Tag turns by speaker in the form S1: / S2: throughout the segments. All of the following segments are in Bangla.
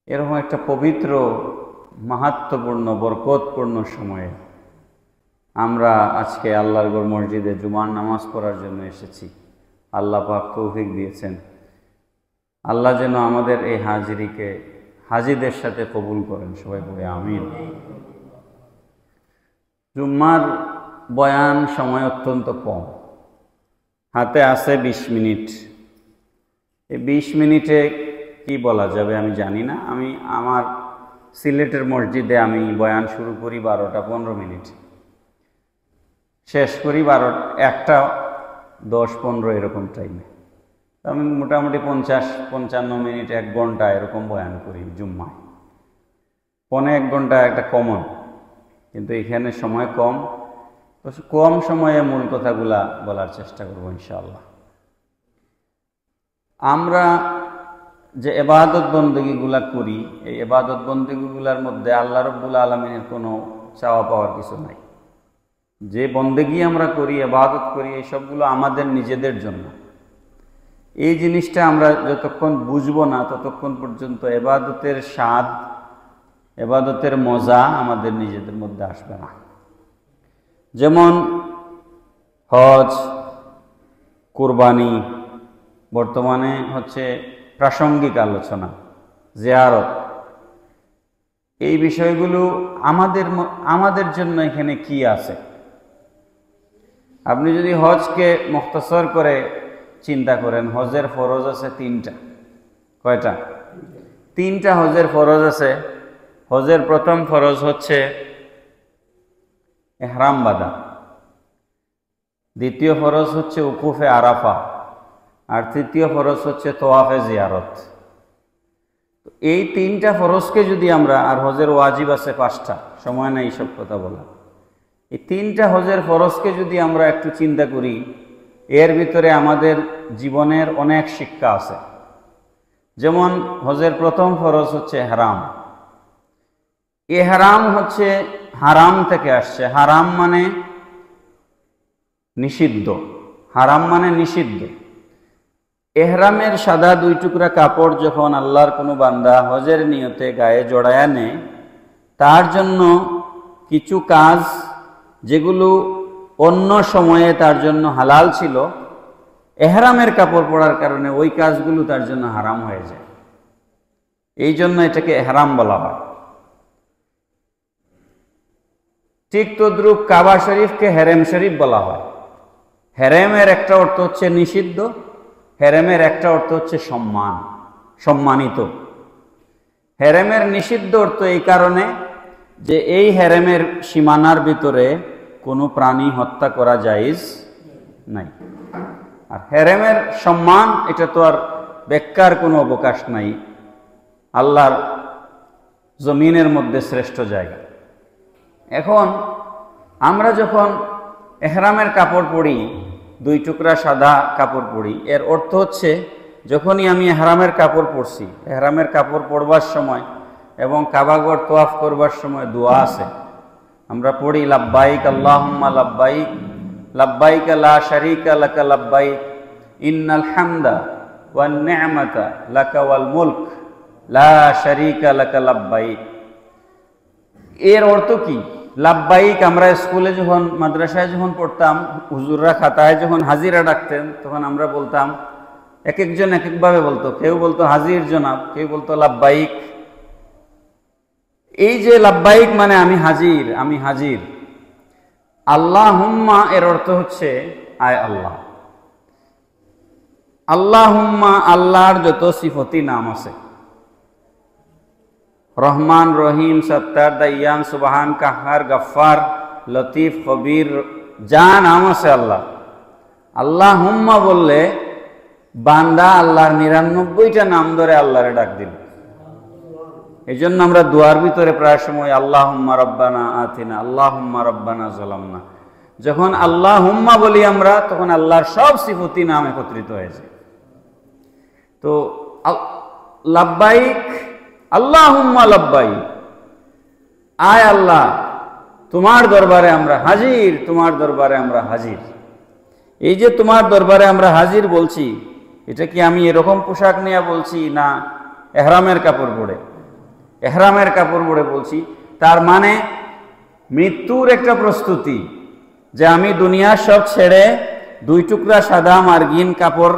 S1: এরকম একটা পবিত্র মাহাত্ম্যপূর্ণ বরকতপূর্ণ সময়ে আমরা আজকে আল্লাহর ঘর মসজিদে জুমার নামাজ পড়ার জন্য এসেছি। আল্লাহ পাক তৌফিক দিয়েছেন। আল্লাহ যেন আমাদের এই হাজিরিকে হাজিদের সাথে কবুল করেন। সবাই বলে আমিন। জুম্মার বয়ান সময় অত্যন্ত কম, হাতে আছে 20 মিনিট। এই 20 মিনিটে কি বলা যাবে আমি জানি না। আমি আমার সিলেটের মসজিদে আমি বয়ান শুরু করি 12টা 15 মিনিট, শেষ করি 1টা 10-15 এরকম টাইমে। আমি মোটামুটি 50-55 মিনিট 1 ঘন্টা এরকম বয়ান করি জুম্মায়। 1 ঘন্টা একটা কমন, কিন্তু এখানে সময় কম, কম সময়ে মূল কথাগুলা বলার চেষ্টা করব ইনশাআল্লাহ। আমরা যে ইবাদত বন্দেগীগুলা করি, এই ইবাদত বন্দেগীগুলার মধ্যে আল্লাহ রাব্বুল আলামিনের কোনো চাওয়া পাওয়ার কিছু নাই। যে বন্দেগী আমরা করি, ইবাদত করি, এই সবগুলো আমাদের নিজেদের জন্য। এই জিনিসটা আমরা যতক্ষণ বুঝবো না ততক্ষণ পর্যন্ত ইবাদতের স্বাদ, ইবাদতের মজা আমাদের নিজেদের মধ্যে আসবে না। যেমন হজ, কুরবানি, বর্তমানে হচ্ছে প্রাসঙ্গিক আলোচনা, জিয়ারত, এই বিষয়গুলো আমাদের জন্য এখানে কি আছে। আপনি যদি হজকে মুখতাসর করে চিন্তা করেন, হজের ফরজ আছে 3টা। কয়টা? 3টা হজের ফরজ আছে। হজের প্রথম ফরজ হচ্ছে ইহরাম বাঁধা, দ্বিতীয় ফরজ হচ্ছে উকুফে আরাফা, আর তৃতীয় ফরজ হচ্ছে তোয়াফে জিয়ারত। এই 3টা ফরজকে যদি আমরা, আর হজের ওয়াজিব আছে 5টা, সময় নাই সব কথা বলা, এই 3টা হজের ফরজকে যদি আমরা একটু চিন্তা করি, এর ভিতরে আমাদের জীবনের অনেক শিক্ষা আছে। যেমন হজের প্রথম ফরজ হচ্ছে ইহরাম। ইহরাম হচ্ছে হারাম থেকে আসছে। হারাম মানে নিষিদ্ধ, হারাম মানে নিষিদ্ধ। ইহরামের সাদা 2 টুকরা কাপড় যখন আল্লাহর কোনো বান্দা হজের নিয়তে গায়ে জড়ায়া নেয়, তার জন্য কিছু কাজ যেগুলো অন্য সময়ে তার জন্য হালাল ছিল, ইহরামের কাপড় পরার কারণে ওই কাজগুলো তার জন্য হারাম হয়ে যায়। এই জন্য এটাকে ইহরাম বলা হয়। ঠিক তদ্রূপ কাবা শরীফকে হেরেম শরীফ বলা হয়। হেরেমের একটা অর্থ হচ্ছে নিষিদ্ধ, হেরেমের একটা অর্থ হচ্ছে সম্মানিত। হেরেমের নিষিদ্ধ অর্থ এই কারণে যে এই হেরেমের সীমানার ভিতরে কোনো প্রাণী হত্যা করা জায়েজ নাই। আর হেরেমের সম্মান, এটা তো আর ব্যাখ্যার কোনো অবকাশ নাই। আল্লাহর জমিনের মধ্যে শ্রেষ্ঠ জায়গা। এখন আমরা যখন ইহরামের কাপড় পরি, 2 টুকরা সাদা কাপড় পরি, এর অর্থ হচ্ছে যখনই আমি ইহরামের কাপড় পরছি, ইহরামের কাপড় পরবার সময় এবং কাবাঘর তোয়াফ করবার সময় দোয়া আছে। আমরা পড়ি লাব্বাইক আল্লাহুম্মা লাব্বাইক, লাব্বাইক লা শারীকা লাকা লাব্বাইক, ইন্নাল হামদা ওয়ান নি'মাতা লাকা ওয়াল মুলক লা শারীকা লাকা লাব্বাইক। এর অর্থ কি? লাব্বাইক আমরা স্কুলে যখন, মাদ্রাসায় যখন পড়তাম, হুজুররা খাতায় যখন হাজিরা ডাকতেন, তখন আমরা বলতাম, এক একজন এক একভাবে বলতো। কেউ বলতো হাজির জনাব, কেউ বলতো লাব্বাইক। এই যে লাব্বাইক মানে আমি হাজির, আমি হাজির। আল্লাহুম্মা এর অর্থ হচ্ছে আয় আল্লাহ। আল্লাহুম্মা, আল্লাহর যত সিফতি নাম আছে, রহমান, রহিম, সত্তার, দাইয়ান, সুবহান, কাহার, গফফার, লতিফ, খবির, যা নাম আছে আল্লাহ, আল্লাহুম্মা বললে বান্দা আল্লাহর 99টা নাম ধরে আল্লাহরে ডাক দিল। এই জন্য আমরা দোয়ার ভিতরে প্রায় সময় আল্লাহুম্মা রব্বানা আতিনা, আল্লাহুম্মা রব্বানা যালামনা, যখন আল্লাহুম্মা বলি আমরা, তখন আল্লাহর সব সিফতি নাম একত্রিত হয়েছে। তো লাব্বাইক আল্লাহুম্মা লাব্বাইক, আয় আল্লাহ তোমার দরবারে আমরা হাজির, তোমার দরবারে আমরা হাজির। এই যে তোমার দরবারে আমরা হাজির বলছি, এটা কি আমি এরকম পোশাক নিয়ে বলছি, না ইহরামের কাপড় পরে? এহরামের কাপড় পরে বলছি, তার মানে মৃত্যুর একটা প্রস্তুতি, যে আমি দুনিয়ার সব ছেড়ে 2 টুকরা সাদা মার্গিন কাপড়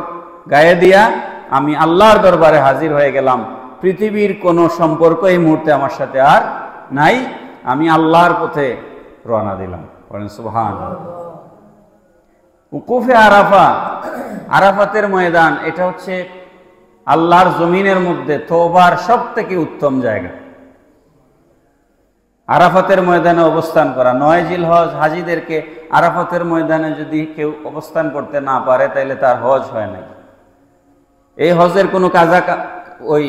S1: গায়ে দিয়া আমি আল্লাহর দরবারে হাজির হয়ে গেলাম। পৃথিবীর কোনো সম্পর্ক এই মুহূর্তে আমার সাথে আর নাই, আমি আল্লাহর পথে রওনা দিলাম। বলেন সুবহানাল্লাহ। উকুফে আরাফা, আরাফাতের ময়দান, এটা হচ্ছে আল্লাহর জমিনের মধ্যে তওবার সবথেকে উত্তম জায়গা। আরাফাতের ময়দানে অবস্থান করা। 9 জিলহজ হাজীদেরকে আরাফাতের ময়দানে যদি কেউ অবস্থান করতে না পারে তাহলে তার হজ হয় নাই। এই হজের কোনো কাজা ওই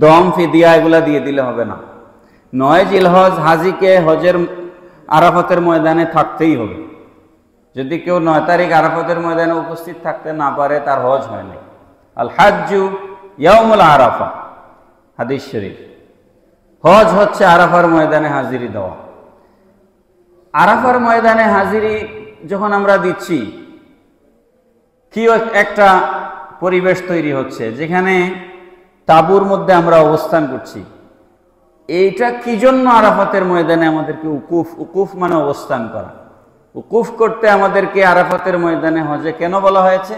S1: দম ফিদিয়া এগুলা দিয়ে দিলে হবে না। 9 জিলহজ হাজীকে হজের আরাফাতের ময়দানে থাকতেই হবে। যদি কেউ 9 তারিখ আরাফাতের ময়দানে উপস্থিত থাকতে না পারে তার হজ হয় নাই। আল হাজ্জু ইয়াউমুল আরাফা, হাদিস শরীফ। হজ হচ্ছে আরাফার ময়দানে হাজিরি দেওয়া। আরাফার ময়দানে হাজিরি যখন আমরা দিচ্ছি, কি একটা পরিবেশ তৈরি হচ্ছে, যেখানে তাঁবুর মধ্যে আমরা অবস্থান করছি। এইটা কি জন্য আরাফাতের ময়দানে আমাদেরকে উকুফ মানে অবস্থান করা, উকুফ করতে আমাদেরকে আরাফাতের ময়দানে হজে কেন বলা হয়েছে?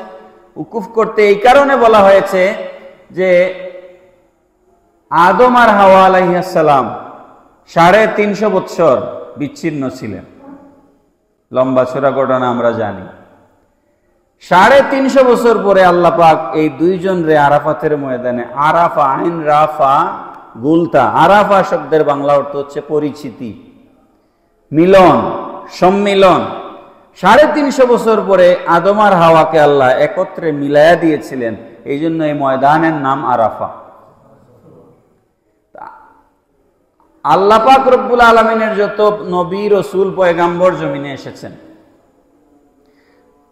S1: উকুফ করতে এই কারণে বলা হয়েছে যে আদম আর হাওয়া আলাইহিস সালাম 350 বৎসর বিচ্ছিন্ন ছিলেন। লম্বা চড়া ঘটনা আমরা জানি। 350 বছর পরে আল্লাহ পাক এই দুইজন রে আরাফাতের ময়দানে, আরাফা আইন রাফা গুলতা, আরাফা শব্দের বাংলা অর্থ হচ্ছে পরিচিতি, মিলন, সম্মিলন। 350 বছর পরে আদম আর হাওয়াকে আল্লাহ একত্রে মিলায়া দিয়েছিলেন, এই জন্য এই ময়দানের নাম আরাফা। আল্লাহ পাক রব্বুল আলামিনের যত নবী রাসূল পয়গাম্বর জমিনে এসেছেন,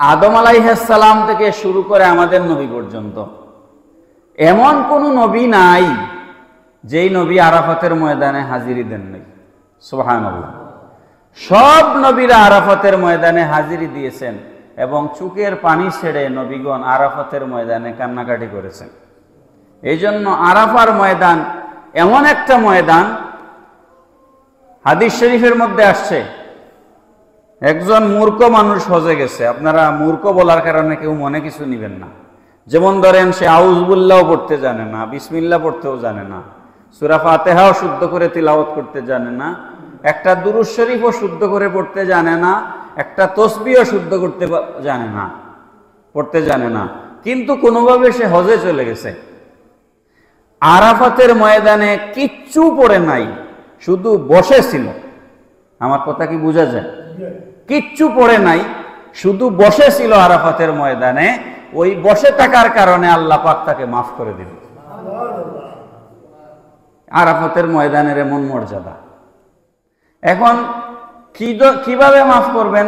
S1: আদম আলাইহিস সালাম থেকে শুরু করে আমাদের নবী পর্যন্ত, এমন কোন নবী নাই যেই নবী আরাফাতের ময়দানে হাজিরি দেন নাই। সুবহানাল্লাহ। সব নবীরা আরাফাতের ময়দানে হাজিরি দিয়েছেন এবং চোখের পানি ছেড়ে নবীগণ আরাফাতের ময়দানে কান্নাকাটি করেছেন। এই জন্য আরাফার ময়দান এমন একটা ময়দান, হাদিস শরীফের মধ্যে আসছে, একজন মূর্খ মানুষ হজে গেছে। আপনারা মূর্খ বলার কারণে কেউ মনে কিছু নিবেন না। যেমন ধরেন, সে আউযুবিল্লাহও পড়তে জানে না, বিসমিল্লাহ পড়তেও জানে না, সূরা ফাতিহাও শুদ্ধ করে তিলাওয়াত করতে জানে না, একটা দুরূদ শরীফও শুদ্ধ করে পড়তে জানে না, একটা তাসবিহও শুদ্ধ করতে জানে না, পড়তে জানে না, কিন্তু কোনোভাবে সে হজে চলে গেছে। আরাফাতের ময়দানে কিচ্ছু পড়ে নাই, শুধু বসে ছিল। আমার কথা কি বোঝা যায়? কিচ্ছু পড়ে নাই, শুধু বসে ছিল আরাফাতের ময়দানে। ওই বসে থাকার কারণে আল্লাহ পাক তাকে মাফ করে দিল। আরাফাতের ময়দানের এমন মর্যাদা। এখন কিভাবে মাফ করবেন?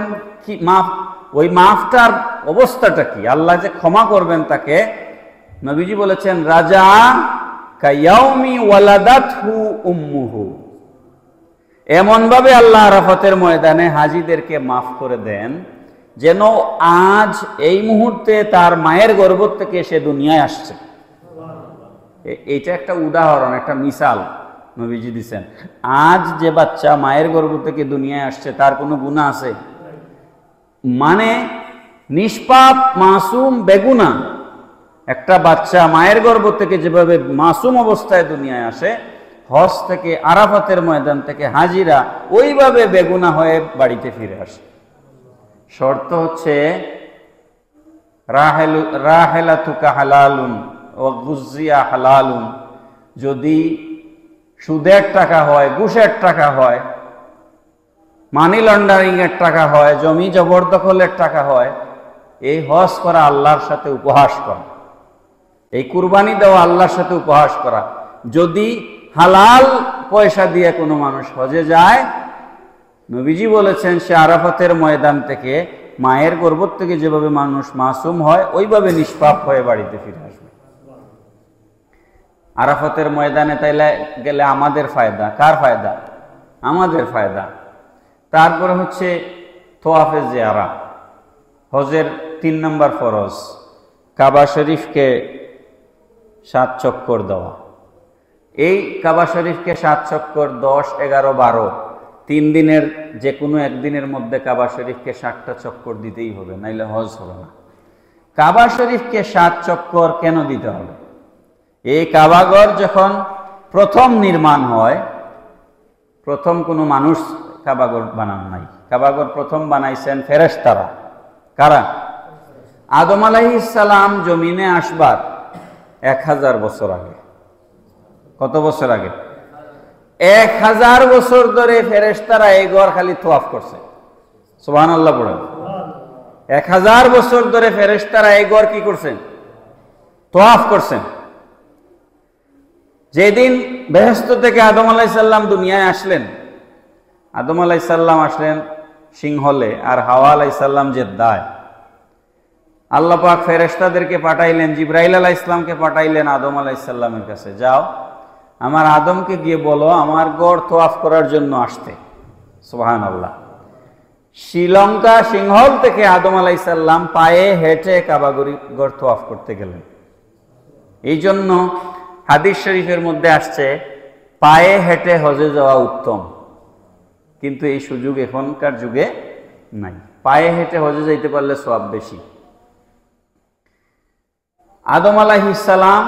S1: ওই মাফটার অবস্থাটা কি? আল্লাহ যে ক্ষমা করবেন তাকে, নবীজি বলেছেন, রাজা কায়াউমি ওয়ালাদাতহু উম্মুহু। এমন ভাবে আল্লাহ আরাফাতের ময়দানে হাজীদেরকে মাফ করে দেন যেন আজ এই মুহূর্তে তার মায়ের গর্ভ থেকে সে দুনিয়ায় আসছে। এইটা একটা উদাহরণ, একটা মিসাল নবীজি দিচ্ছেন। আজ যে বাচ্চা মায়ের গর্ভ থেকে দুনিয়ায় আসছে তার কোনো গুনাহ আছে? মানে নিষ্পাপ মাসুম বেগুনা একটা বাচ্চা মায়ের গর্ভ থেকে যেভাবে মাসুম অবস্থায় দুনিয়ায় আসে, হজ থেকে আরাফাতের ময়দান থেকে হাজিরা ওইভাবে বেগুনা হয়ে বাড়িতে ফিরে আসে। শর্ত হচ্ছে রাহেলাতুকা হালালুন ও গুজিয়া হালালুন। যদি সুদের টাকা হয়, ঘুষের টাকা হয়, মানি লন্ডারিং এর টাকা হয়, জমি জবরদখলের টাকা হয়, এই হজ করা আল্লাহর সাথে উপহাস করা, এই কুরবানি দেওয়া আল্লাহর সাথে উপহাস করা। যদি হালাল পয়সা দিয়ে কোনো মানুষ হজে যায়, নবীজি বলেছেন সে আরাফাতের ময়দান থেকে মায়ের গর্ভ থেকে যেভাবে মানুষ মাসুম হয় ওইভাবে নিষ্পাপ হয়ে বাড়িতে ফিরে আসবে। আরাফাতের ময়দানে তাইলে গেলে আমাদের ফায়দা। কার ফায়দা? আমাদের ফায়দা। তারপরে হচ্ছে তোয়াফে জিয়ারা, হজের 3 নম্বর ফরজ, কাবা শরীফকে 7 চক্কর দেওয়া। এই কাবা শরীফকে 7 চক্কর 10, 11, 12 3 দিনের যে কোনো একদিনের মধ্যে কাবা শরীফকে 7টা চক্কর দিতেই হবে, নাইলে হজ হবে না। কাবা শরীফকে 7 চক্কর কেন দিতে হবে? এই কাবাঘর যখন প্রথম নির্মাণ হয়, প্রথম কোনো মানুষ কাবাঘর বানান নাই। কাবাঘর প্রথম বানাইছেন ফেরেশতারা। কারা? আদম আলাইহিস সালাম জমিনে আসবার 1000 বছর আগে। কত বছর আগে? 1000 বছর ধরে ফেরেশতারা এই ঘর খালি তওয়াফ করছে। সুবহানাল্লাহ পড়েন। 1000 বছর ধরে ফেরেশতারা এই ঘর কি করছেন? তওয়াফ করছেন। যেদিন বেহেশত থেকে আদম আলাইহিস সালাম দুনিয়ায় আসলেন, আদম আলাইহিস সালাম আসলেন সিংহলে আর হাওয়া আলাইহিস সালাম জেদ্দায়। আল্লাহ পাক ফেরেশতাদেরকে পাঠাইলেন, জিবরাইল আলাইহিস সালামকে পাঠাইলেন আদম আলাইহিস সালামের কাছে, যাও আমার আদমকে গিয়ে বলো আমার গড় তওয়াফ করার জন্য আসতে। সুবহানাল্লাহ। শ্রীলঙ্কা সিংহল থেকে আদম আলাইহিস সালাম পায়ে হেঁটে কাবা গড় তওয়াফ করতে গেলেন। এই জন্য হাদিস শরীফের মধ্যে আসছে পায়ে হেঁটে হজে যাওয়া উত্তম, কিন্তু এই সুযোগ এখনকার যুগে নাই। পায়ে হেঁটে হজে যাইতে পারলে সওয়াব বেশি। আদম আলাইহিস সালাম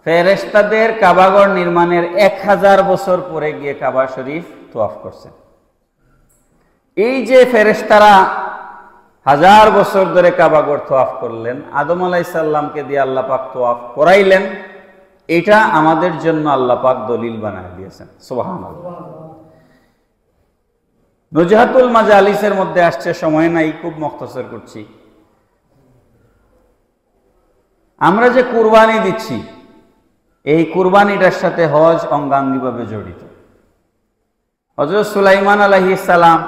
S1: ফেরেশতাদের কাবাঘর নির্মাণের 1000 বছর পরে গিয়ে কাবা শরীফ তওয়াফ করছেন। এই যে ফেরেশতারা 1000 বছর ধরে কাবাঘর তওয়াফ করলেন, আদম আলাইহিস সালামকে দিয়ে আল্লাহ পাক তওয়াফ করাইলেন, এটা আমাদের জন্য আল্লাহ পাক দলিল বানায় দিয়েছেন। সুবহানাল্লাহ। নুজহাতুল মাজালিসের মধ্যে আসছে, সময় নাই, খুব মুখতাসর করছি। আমরা যে কুরবানি দিচ্ছি, এই কুরবানিটার সাথে হজ অঙ্গাঙ্গিভাবে জড়িত। হযরত সুলাইমান আলাইহিস সালাম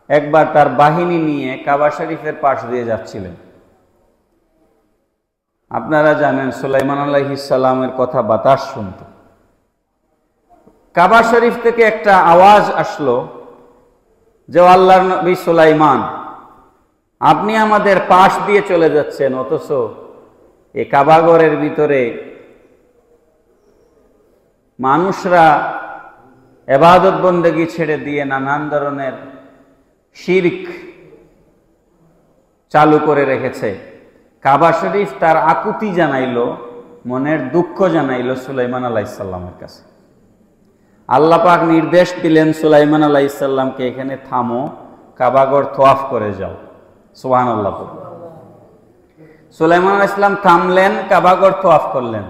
S1: একবার তার বাহিনী নিয়ে কাবা শরীফের পাশ দিয়ে যাচ্ছিলেন। আপনারা জানেন সুলাইমান আলাইহিস সালামের কথা বাতাস শুনত। কাবা শরীফ থেকে একটা আওয়াজ আসলো যে আল্লাহর নবী সুলাইমান, আপনি আমাদের পাশ দিয়ে চলে যাচ্ছেন, অথচ এই কাবাঘরের ভিতরে মানুষরা ইবাদত বন্দেগী ছেড়ে দিয়ে নানান ধরনের শিরক চালু করে রেখেছে। কাবা শরীফ তার আকুতি জানাইলো, মনের দুঃখ জানাইলো সুলাইমান আলাইহিস সালামের কাছে। আল্লাহ পাক নির্দেশ দিলেন সুলাইমান আলাইহিস সালামকে, এখানে থামো, কাবাঘর তওয়াফ করে যাও। সুবহানাল্লাহ। সুলাইমান আলাইহিস সালাম থামলেন, কাবাঘর তওয়াফ করলেন।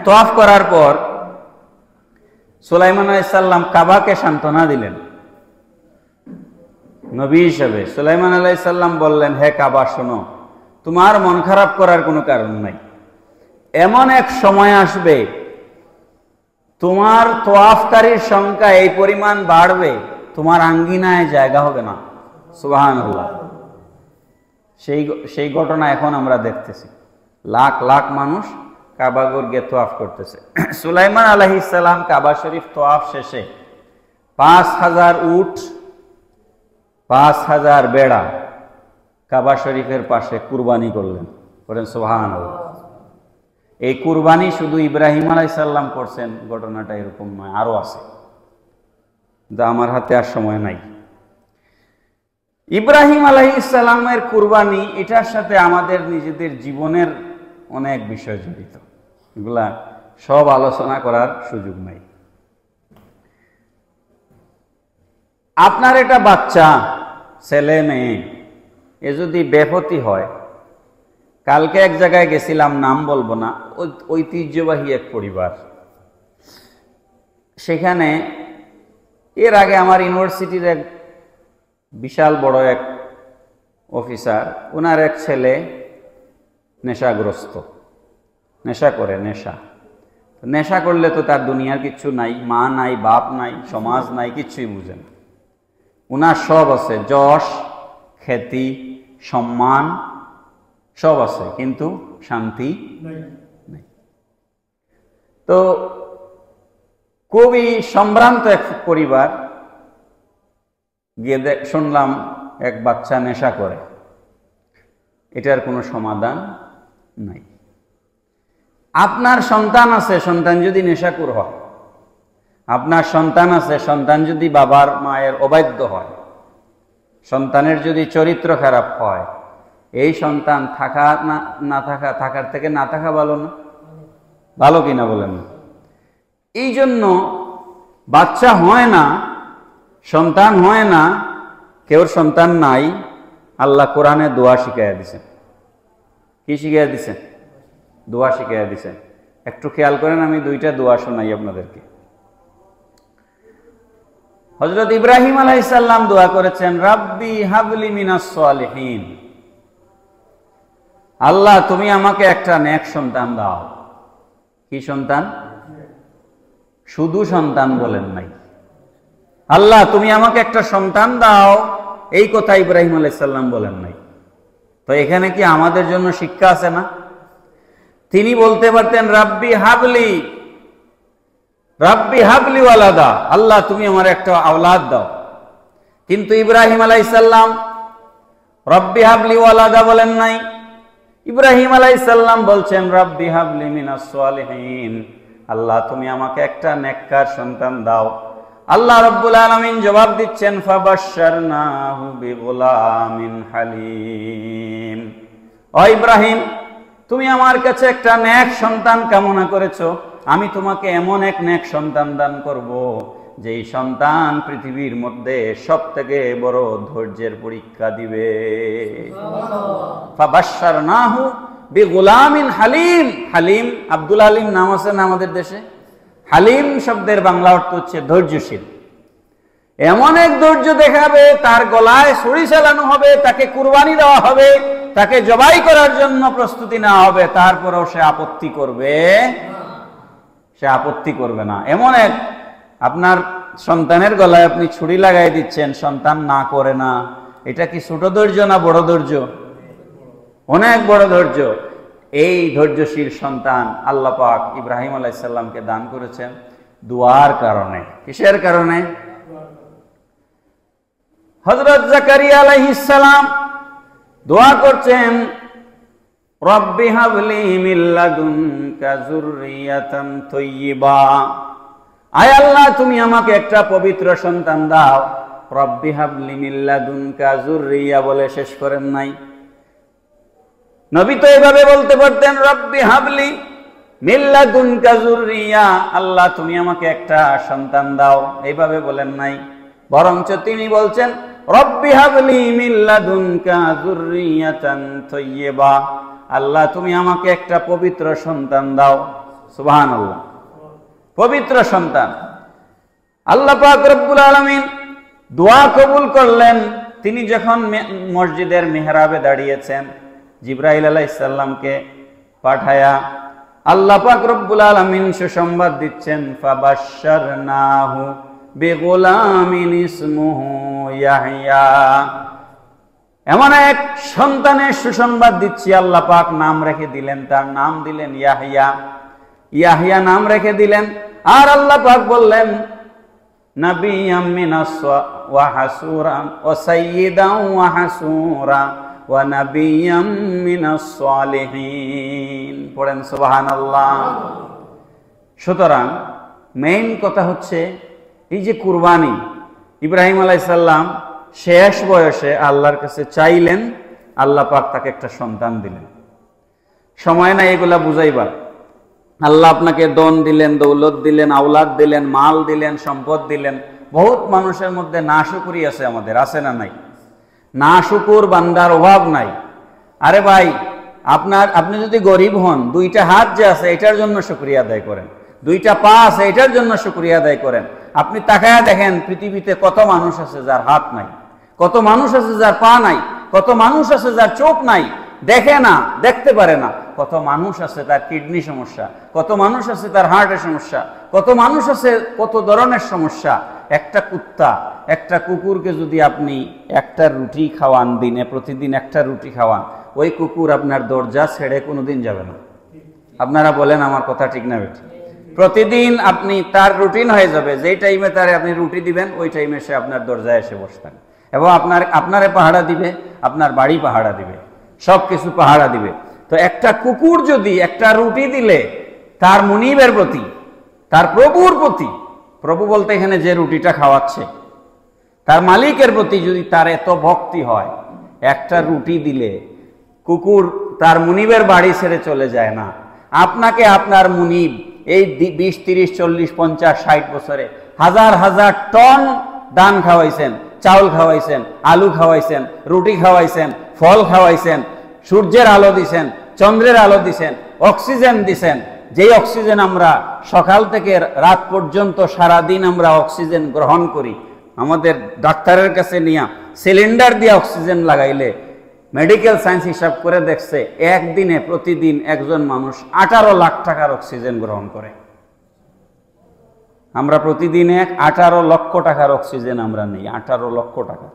S1: তওয়াফ করার পর সুলাইমান আলাইহিস সালাম কাবাকে সান্ত্বনা দিলেন নবী হিসেবে। সুলাইমান আলাইহিস সালাম বললেন, হে কাবা শোনো, তোমার মন খারাপ করার কোনো কারণ নাই। এমন এক সময় আসবে তোমার তওয়াফকারীর সংখ্যা এই পরিমাণ বাড়বে, তোমার আঙ্গিনায় জায়গা হবে না। সুবহানাল্লাহ। সেই ঘটনা এখন আমরা দেখতেছি। লাখ লাখ মানুষ কাবাঘর গিয়ে তওয়াফ করতেছে। সুলাইমান আলাইহিস সালাম কাবা শরীফ তওয়াফ শেষে 5000 উট, 5000 বেড়া কাবা শরীফের পাশে কুরবানি করলেন। বলেন সুবহানাল্লাহ। এই কুরবানি শুধু ইব্রাহিম আলাইহিস সালাম করছেন, ঘটনাটা এরকম নয়, আরো আছে, যা আমার হাতে আর সময় নাই। ইব্রাহিম আলাইহিস সালামের কুরবানি, এটার সাথে আমাদের নিজেদের জীবনের অনেক বিষয় জড়িত, এগুলা সব আলোচনা করার সুযোগ নাই। আপনার এটা বাচ্চা, ছেলে মেয়ে, এ যদি বেপতি হয়, কালকে এক জায়গায় গেছিলাম, নাম বলবো না, ঐতিহ্যবাহী এক পরিবার, সেখানে এর আগে আমার ইউনিভার্সিটির এক বিশাল বড় এক অফিসার, ওনার এক ছেলে নেশাগ্রস্ত, নেশা করে। নেশা করলে তো তার দুনিয়ার কিচ্ছু নাই, মা নাই, বাপ নাই, সমাজ নাই, কিচ্ছুই বুঝেন। ওনার সব আছে, যশ, খ্যাতি, সম্মান সব আছে, কিন্তু শান্তি নেই। তো খুবই সম্ভ্রান্ত এক পরিবার, গিয়ে শুনলাম এক বাচ্চা নেশা করে, এটার কোনো সমাধান নাই। আপনার সন্তান আছে, সন্তান যদি নেশাখোর হয়, আপনার সন্তান আছে, সন্তান যদি বাবার মায়ের অবাধ্য হয়, সন্তানের যদি চরিত্র খারাপ হয়, এই সন্তান থাকা না থাকা, থাকার থেকে না থাকা ভালো না? ভালো কিনা বলেন না? এই জন্য বাচ্চা হয় না, সন্তান হয় না, কেউর সন্তান নাই, আল্লাহ কোরআনে দোয়া শিখাইয়া দিছেন। কি শিখাইয়া দিছেন? দোয়া শিখাইয়া দিছেন। একটু খেয়াল করেন, আমি দুইটা দোয়া শোনাই আপনাদেরকে। হযরত ইব্রাহিম আলাইহিস সালাম দোয়া করেছেন, রাব্বি হাবলি মিনাস সালিহিন, আল্লাহ তুমি আমাকে একটা নেক সন্তান দাও। কি সন্তান? শুধু সন্তান বলেন নাই, আল্লাহ তুমি আমাকে একটা সন্তান দাও, এই কথা ইব্রাহিম আলাইহিস সালাম বলেন নাই। তো এখানে কি আমাদের জন্য শিক্ষা আছে না? তিনি বলতে পারতেন রাব্বি হাবলি, রাব্বি হাবলি ওয়ালাদা, আল্লাহ তুমি আমার একটা আওলাদ দাও। কিন্তু ইব্রাহিম আলাইহিস সালাম রাব্বি হাবলি ওয়ালাদা বলেন নাই, ইব্রাহিম আলাইহিস সালাম বলছেন রাব্বি হাবলি মিনাস সালিহিন, আল্লাহ তুমি আমাকে একটা নেককার সন্তান দাও। আল্লাহ রাব্বুল আলামিন জবাব দিচ্ছেন, ফাবাশশারনাহু বিগুলামিন হালিম, ও ইব্রাহিম তুমি আমার কাছে একটা নেক সন্তান কামনা করেছো, আমি তোমাকে এমন এক নেক সন্তান দান করব, যেই সন্তান পৃথিবীর মধ্যে সবথেকে বড় ধৈর্যের পরীক্ষা দিবে। ফাবাশশারনাহু বিগুলামিন হালিম। হালিম, আব্দুল হালিম নাম আছে না আমাদের দেশে? হালিম শব্দের বাংলা অর্থ হচ্ছে ধৈর্যশীল। এমন এক ধৈর্য দেখাবে, তার গলায় ছুরি চালানো হবে, তাকে কুরবানি দেওয়া হবে, তাকে জবাই করার জন্য প্রস্তুতি নেওয়া হবে, তারপরেও সে আপত্তি করবে? সে আপত্তি করবে না। এমন এক, আপনার সন্তানের গলায় আপনি ছুরি লাগাই দিচ্ছেন, সন্তান না করে না, এটা কি ছোট ধৈর্য না বড় ধৈর্য? অনেক বড় ধৈর্য। এই ধৈর্যশীল সন্তান আল্লাহ পাক ইব্রাহিম আলাইহিস সালামকে দান করেছেন দুআর কারণে। কিসের কারণে? হযরত জাকারিয়া আলাইহিস সালাম দোয়া করছেন, রব্বি হাবলি মিন লাদুনকা যুররিয়াতান তাইয়্যিবা, আয় আল্লাহ তুমি আমাকে একটা পবিত্র সন্তান দাও। রব্বি হাবলি মিন লাদুনকা যুররিয়া বলে শেষ করেন নাই। নবী তো এভাবে বলতে পারতেন, রব্বি হাবলি মিন লাদুনকা যুররিয়া, আল্লাহ তুমি আমাকে একটা সন্তান দাও, এইভাবে বলেন নাই। বরঞ্চ তিনি বলছেন, রব্বি হাবলি মিন লাদুনকা যুররিয়াতান তাইয়্যিবা, আল্লাহ তুমি আমাকে একটা পবিত্র সন্তান দাও। সুবহানাল্লাহ, পবিত্র সন্তান। আল্লাহ পাক রব্বুল আলামিন দোয়া কবুল করলেন। তিনি যখন মসজিদের মিহরাবে দাঁড়িয়েছেন, জিবরাইল আলাইহিস সালামকে পাঠায়া আল্লাহ পাক রব্বুল আলামিন সুসংবাদ দিচ্ছেন, ফাবাশশারনাহু বিগুলামিন ইসমুহু ইয়াহইয়া, এমন এক সন্তানের সুসংবাদ দিচ্ছি। আল্লাহ পাক নাম রেখে দিলেন, তার নাম দিলেন ইয়াহইয়া। ইয়াহইয়া নাম রেখে দিলেন। আর আল্লাহ পাক বললেন, নাবিয়্যাম মিনাস ওয়া হাসুরা ওয়া সাইয়্যিদান ওয়া হাসুরা ওয়া নাবিয়্যাম মিনাস সালিহিন। পড়েন সুবহানাল্লাহ। সুতরাং মেইন কথা হচ্ছে এই যে কুরবানি, ইব্রাহিম আলাইহিস সালাম শেষ বয়সে আল্লাহর কাছে চাইলেন, আল্লাহ পাক তাকে একটা সন্তান দিলেন। সময় নাই এগুলা বুঝাইবার। আল্লাহ আপনাকে দন দিলেন, দৌলত দিলেন, আওলাদ দিলেন, মাল দিলেন, সম্পদ দিলেন। বহুত মানুষের মধ্যে নাশুকুরি আছে আমাদের, আছে না নাই? নাশুকুর বান্দার অভাব নাই। আরে ভাই, আপনি যদি গরিব হন, দুইটা হাত যে আছে এটার জন্য শুকরিয়া আদায় করেন, দুইটা পা আছে এটার জন্য শুকরিয়া আদায় করেন। আপনি তাকায়া দেখেন পৃথিবীতে কত মানুষ আছে যার হাত নাই, কত মানুষ আছে যার পা নাই, কত মানুষ আছে যার চোখ নাই, দেখে না, দেখতে পারে না। কত মানুষ আছে তার কিডনি সমস্যা, কত মানুষ আছে তার হার্টের সমস্যা, কত মানুষ আছে কত ধরনের সমস্যা। একটা কুত্তা, একটা কুকুরকে যদি আপনি একটা রুটি খাওয়ান, দিনে প্রতিদিন একটা রুটি খাওয়ান, ওই কুকুর আপনার দরজা ছেড়ে কোনোদিন যাবে না। আপনারা বলেন আমার কথা ঠিক না বেঠিক? প্রতিদিন আপনি তার রুটিন হয়ে যাবে, যেই টাইমে তারে আপনি রুটি দিবেন ওই টাইমে সে আপনার দরজায় এসে বসবেন এবং আপনারে পাহারা দিবে, আপনার বাড়ি পাহারা দিবে, সব কিছু পাহারা দিবে। তো একটা কুকুর যদি একটা রুটি দিলে তার মুনিবের প্রতি, তার প্রভুর প্রতি, প্রভু বলতে এখানে যে রুটিটা খাওয়াচ্ছে তার মালিকের প্রতি যদি তার এত ভক্তি হয়, একটা রুটি দিলে কুকুর তার মুনিবের বাড়ি ছেড়ে চলে যায় না। আপনাকে আপনার মুনিব এই 20, 30, 40, 50, 60 বছরে হাজার হাজার টন ধান খাওয়াইছেন, চাউল খাওয়াইছেন, আলু খাওয়াইছেন, রুটি খাওয়াইছেন, ফল খাওয়াইছেন, সূর্যের আলো দিছেন, চন্দ্রের আলো দিছেন, অক্সিজেন দিছেন। যেই অক্সিজেন আমরা সকাল থেকে রাত পর্যন্ত সারাদিন আমরা অক্সিজেন গ্রহণ করি, আমাদের ডাক্তারের কাছে নিয়ে সিলিন্ডার দিয়ে অক্সিজেন লাগাইলে মেডিকেল সায়েন্স হিসাব করে দেখছে একদিনে প্রতিদিন একজন মানুষ 18 লাখ টাকার অক্সিজেন গ্রহণ করে। আমরা প্রতিদিনে 18 লক্ষ টাকার অক্সিজেন আমরা নেই, 18 লক্ষ টাকা।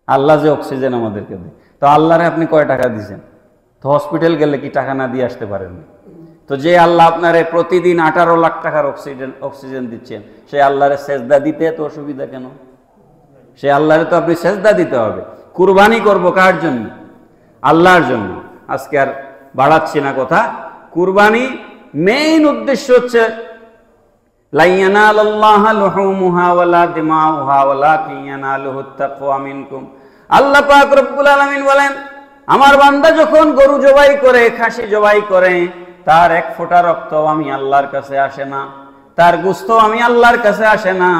S1: আল্লাহ যে অক্সিজেন আমাদেরকে দেয়, তো আল্লাহরে আপনি কয় টাকা দিচ্ছেন? তো হসপিটাল গেলে কি টাকা না দিয়ে আসতে পারেন? তো যে আল্লাহ আপনারে প্রতিদিন 18 লাখ টাকার অক্সিজেন দিচ্ছেন, সেই আল্লাহরে সেজদা দিতে এত অসুবিধা কেন? সে আল্লাহরে তো আপনি সেজদা দিতে হবে। কুরবানি করব কার জন্য? আল্লাহর জন্য। আজকে আর বাড়াচ্ছি না কথা। কুরবানি মেইন উদ্দেশ্য হচ্ছে লা ইয়ানালাল্লাহা লুহুমুহা ওয়ালা দিমাউহা ওয়ালাকিন ইয়ানালুহুত তাকওয়া মিনকুম। আল্লাহ পাক রব্বুল আলামিন বলেন, আমার বান্দা যখন গরু জবাই করে, খাসি জবাই করে, তার এক ফোঁটা রক্ত আমি আল্লাহর কাছে আসে না, তার গোশত আমি আল্লাহর কাছে আসে না,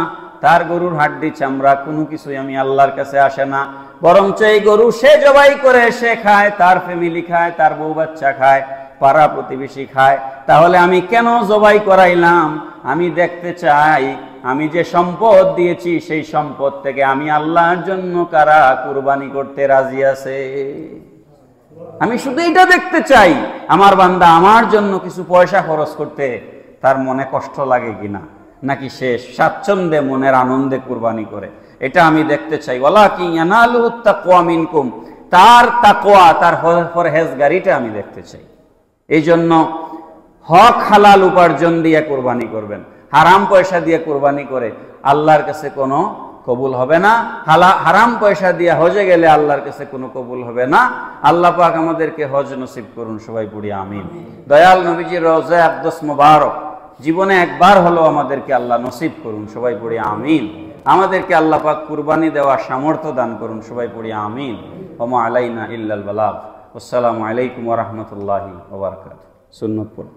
S1: তার গরুর হাড্ডি চামড়া কোনো কিছুই আমি আল্লাহর কাছে আসে না। বরঞ্চ এই গরু সে জবাই করে, সে খায়, তার ফ্যামিলি খায়, তার বউ বাচ্চা খায়, পাড়া প্রতিবেশী খায়। তাহলে আমি কেন জবাই করাইলাম? আমি দেখতে চাই আমি যে সম্পদ দিয়েছি সেই সম্পদ থেকে আমি আল্লাহর জন্য কারা কুরবানি করতে রাজি আছে। আমি শুধু এটা দেখতে চাই, আমার বান্দা আমার জন্য কিছু পয়সা খরচ করতে তার মনে কষ্ট লাগে কিনা, নাকি সে স্বাচ্ছন্দ্যে মনের আনন্দে কুরবানি করে, এটা আমি দেখতে চাই। ওয়ালাকিন ইয়ানালুহুত তাকওয়া মিনকুম, তার তাকওয়া, তার পরহেজগারিটা আমি দেখতে চাই। এই জন্য হক হালাল উপার্জন দিয়ে কুরবানি করবেন। হারাম পয়সা দিয়ে কুরবানি করে আল্লাহর কাছে কোনো কবুল হবে না। হারাম পয়সা দিয়ে হজে গেলে আল্লাহর কাছে কোনো কবুল হবে না। আল্লাহ পাক আমাদেরকে হজ নসিব করুন, সবাই পড়ি আমিন। দয়াল নবীজির রওজা আকদস মুবারক জীবনে একবার হলো আমাদেরকে আল্লাহ নসিব করুন, সবাই পড়ি আমিন। আমাদেরকে আল্লাহ পাক কুরবানি দেওয়ার সামর্থ্য দান করুন, সবাই পড়ি আমিন। ওয়া মা আলাইনা ইল্লাল বালাগ। আসসালামু আলাইকুম ওয়া রাহমাতুল্লাহি ওয়া বারাকাতুহু। সুন্নাত পড়ুন।